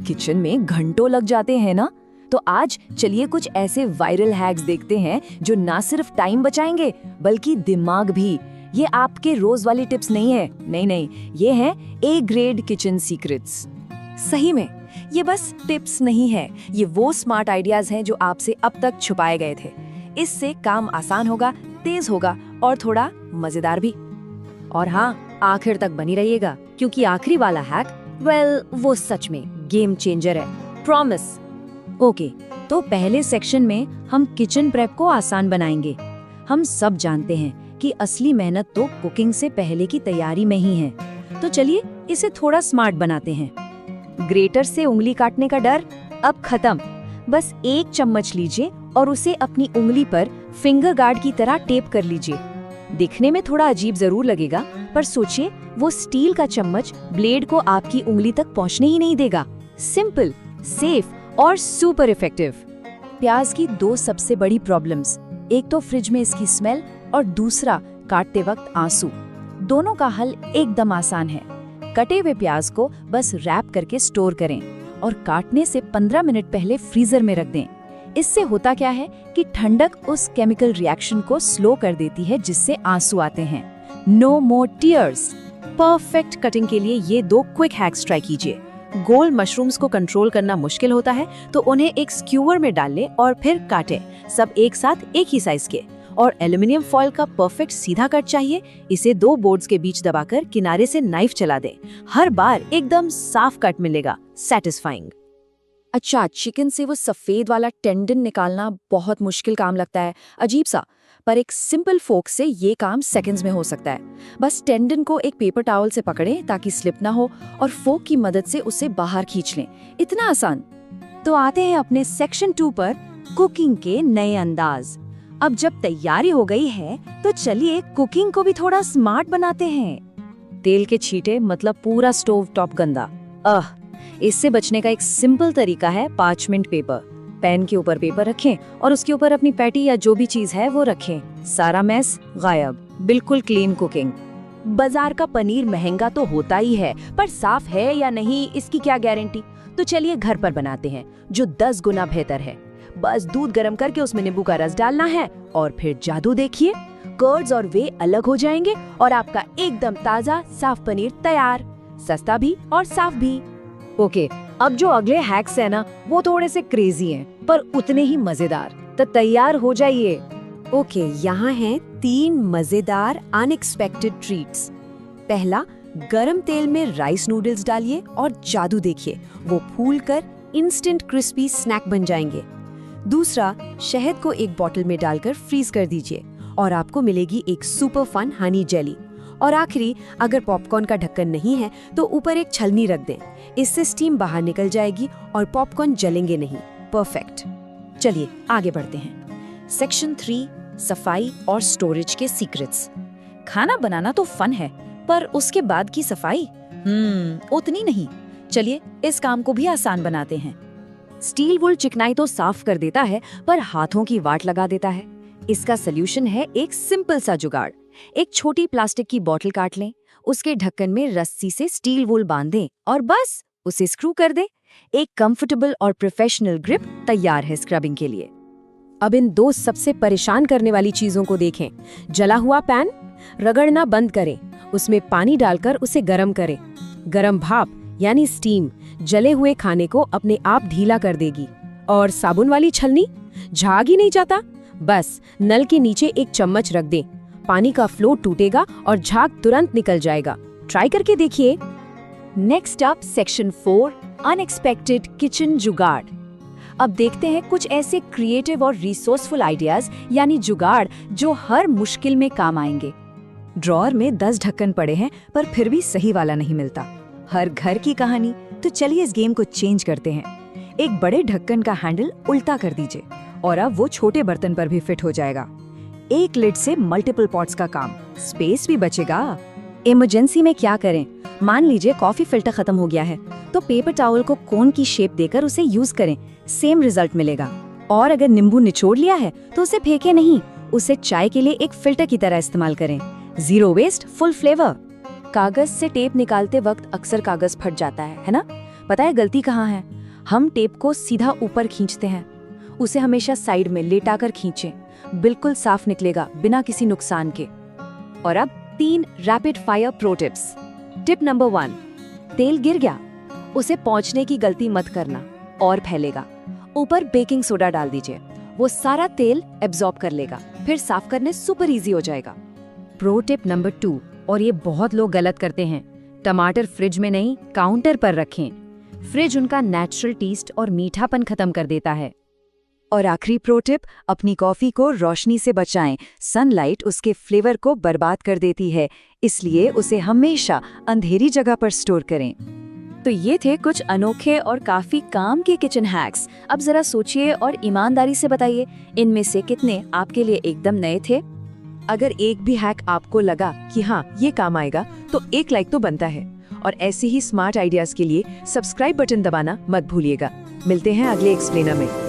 Kitchen में घंटों लग जाते हैं ना। तो आज चलिए कुछ ऐसे वायरल हैक्स देखते हैं जो ना सिर्फ टाइम बचाएंगे बल्कि दिमाग भी। ये आपके रोज वाली टिप्स नहीं है, नहीं, ये है ए ग्रेड किचन सीक्रेट्स। सही में ये बस टिप्स नहीं है, ये वो स्मार्ट आइडियाज हैं जो आपसे अब तक छुपाए गए थे। इससे काम आसान होगा, तेज होगा और थोड़ा मजेदार भी। और हाँ, आखिर तक बनी रहिएगा क्योंकि आखिरी वाला हैक वो सच में गेम चेंजर है, प्रॉमिस। ओके, तो पहले सेक्शन में हम किचन प्रेप को आसान बनाएंगे। हम सब जानते हैं कि असली मेहनत तो कुकिंग से पहले की तैयारी में ही है, तो चलिए इसे थोड़ा स्मार्ट बनाते हैं। ग्रेटर से उंगली काटने का डर अब खत्म। बस 1 चम्मच लीजिए और उसे अपनी उंगली पर फिंगर गार्ड की तरह टेप कर लीजिए। दिखने में थोड़ा अजीब जरूर लगेगा, पर सोचिए वो स्टील का चम्मच ब्लेड को आपकी उंगली तक पहुंचने ही नहीं देगा। सिंपल, सेफ और सुपर इफेक्टिव। प्याज की 2 सबसे बड़ी प्रॉब्लम्स, एक तो फ्रिज में इसकी स्मेल और दूसरा काटते वक्त आंसू। दोनों का हल एकदम आसान है। कटे हुए प्याज को बस रैप करके स्टोर करें और काटने से 15 मिनट पहले फ्रीजर में रख दें। इससे होता क्या है कि ठंडक उस केमिकल रिएक्शन को स्लो कर देती है जिससे आंसू आते हैं। No more tears. Perfect cutting के लिए ये 2 क्विक हैक्स ट्राई कीजिए। गोल मशरूम्स को कंट्रोल करना मुश्किल होता है तो उन्हें एक स्क्यूअर में डाल लें और फिर काटें, सब एक साथ एक ही साइज के। और एल्युमिनियम फॉइल का परफेक्ट सीधा कट चाहिए, इसे 2 बोर्ड्स के बीच दबाकर किनारे से नाइफ चला दें। हर बार एकदम साफ कट मिलेगा, सैटिस्फाइंग। अच्छा, चिकन से वो सफेद वाला टेंडन निकालना बहुत मुश्किल काम लगता है, अजीब सा, पर एक सिंपल फोक से ये काम सेकंड्स में हो सकता है। बस टेंडन को एक पेपर टॉवल से पकड़ें ताकि स्लिप ना हो और फोक की मदद से उसे बाहर खींच लें। इतना आसान। तो आते हैं अपने सेक्शन 2 पर, कुकिंग के नए अंदाज। अब जब तैयारी हो गई है तो चलिए कुकिंग को भी थोड़ा स्मार्ट बनाते हैं। तेल के छींटे मतलब पूरा स्टोव टॉप गंदा। इससे बचने का एक सिंपल तरीका है पार्चमेंट पेपर। पैन के ऊपर पेपर रखें और उसके ऊपर अपनी पैटी या जो भी चीज है वो रखें। सारा मैस गायब, बिल्कुल क्लीन कुकिंग। बाजार का पनीर महंगा तो होता ही है, पर साफ है या नहीं इसकी क्या गारंटी। तो चलिए घर पर बनाते हैं जो 10 गुना बेहतर है। बस दूध गर्म करके उसमें नींबू का रस डालना है और फिर जादू देखिए, कर्ड्स और वे अलग हो जाएंगे और आपका एकदम ताजा साफ पनीर तैयार, सस्ता भी और साफ भी। ओके, अब जो अगले हैक्स है ना वो थोड़े से क्रेजी हैं पर उतने ही मजेदार, तो तैयार हो जाइए। ओके, यहाँ हैं 3 मजेदार अनएक्सपेक्टेड ट्रीट्स। पहला, गरम तेल में राइस नूडल्स डालिए और जादू देखिए, वो फूलकर इंस्टेंट क्रिस्पी स्नैक बन जाएंगे। दूसरा, शहद को एक बॉटल में डालकर फ्रीज कर दीजिए और आपको मिलेगी एक सुपर फन हनी जेली। और आखिरी, अगर पॉपकॉर्न का ढक्कन नहीं है तो ऊपर एक छलनी रख दें, इससे स्टीम बाहर निकल जाएगी और पॉपकॉर्न जलेंगे नहीं। परफेक्ट। चलिए आगे बढ़ते हैं। सेक्शन 3, सफाई और स्टोरेज के सीक्रेट्स। खाना बनाना तो फन है, पर उसके बाद की सफाई उतनी नहीं। चलिए इस काम को भी आसान बनाते हैं। स्टील वुल चिकनाई तो साफ कर देता है पर हाथों की वाट लगा देता है। इसका सलूशन है एक सिंपल सा जुगाड़। एक छोटी प्लास्टिक की बोतल काट लें, उसके ढक्कन में रस्सी से स्टील वुल बांध दें और बस उसे स्क्रू कर दें। एक कंफर्टेबल और प्रोफेशनल ग्रिप तैयार है स्क्रबिंग के लिए। अब इन 2 सबसे परेशान करने वाली चीजों को देखें। जला हुआ पैन, रगड़ना बंद करें, उसमें पानी डालकर उसे गर्म करें। गर्म भाप यानी स्टीम जले हुए खाने को अपने आप ढीला कर देगी। और साबुन वाली छलनी, झाग ही नहीं जाता, बस नल के नीचे एक चम्मच रख दें, पानी का फ्लो टूटेगा और झाग तुरंत निकल जाएगा। ट्राई करके देखिए। Next up section 4, unexpected kitchen जुगाड़। अब देखते हैं कुछ ऐसे क्रिएटिव और रिसोर्सफुल आइडियाज यानी जुगाड़ जो हर मुश्किल में काम आएंगे। ड्रॉअर में 10 ढक्कन पड़े हैं पर फिर भी सही वाला नहीं मिलता। हर घर की कहानी, तो चलिए इस गेम को चेंज करते हैं। एक बड़े ढक्कन का हैंडल उल्टा कर दीजिए और अब वो छोटे बर्तन पर भी फिट हो जाएगा। एक लिड से मल्टीपल पॉट्स का काम, स्पेस भी बचेगा। इमरजेंसी में क्या करें? मान लीजिए कॉफी फिल्टर खत्म हो गया है तो पेपर टॉवल को कोन की शेप देकर उसे यूज करें, सेम रिजल्ट मिलेगा। और अगर नींबू निचोड़ लिया है तो उसे फेंके नहीं, उसे चाय के लिए एक फिल्टर की तरह इस्तेमाल करें। 0 वेस्ट, फुल फ्लेवर। कागज से टेप निकालते वक्त अक्सर कागज फट जाता है ना? पता है गलती कहाँ है? हम टेप को सीधा ऊपर खींचते हैं। उसे हमेशा साइड में लेटाकर खींचें, बिल्कुल साफ निकलेगा बिना किसी नुकसान के। और अब 3 rapid fire pro tips. Tip number 1, तेल गिर गया, उसे पोंछने की गलती मत करना और फैलेगा। ऊपर बेकिंग सोडा डाल दीजिए, वो सारा तेल एब्जॉर्ब कर लेगा, फिर साफ करने सुपर इजी हो जाएगा। प्रो टिप नंबर 2, और ये बहुत लोग गलत करते हैं, टमाटर फ्रिज में नहीं काउंटर पर रखें। फ्रिज उनका नेचुरल टेस्ट और मीठापन खत्म कर देता है। और आखिरी प्रो टिप, अपनी कॉफी को रोशनी से बचाएं। सनलाइट उसके फ्लेवर को बर्बाद कर देती है, इसलिए उसे हमेशा अंधेरी जगह पर स्टोर करें। तो ये थे कुछ अनोखे और काफी काम के किचन हैक्स। अब जरा सोचिए और ईमानदारी से बताइए, इनमें से कितने आपके लिए एकदम नए थे? अगर एक भी हैक आपको लगा कि हाँ ये काम आएगा, तो एक लाइक तो बनता है। और ऐसे ही स्मार्ट आइडियाज के लिए सब्सक्राइब बटन दबाना मत भूलिएगा। मिलते हैं अगले एक्सप्लेनर में।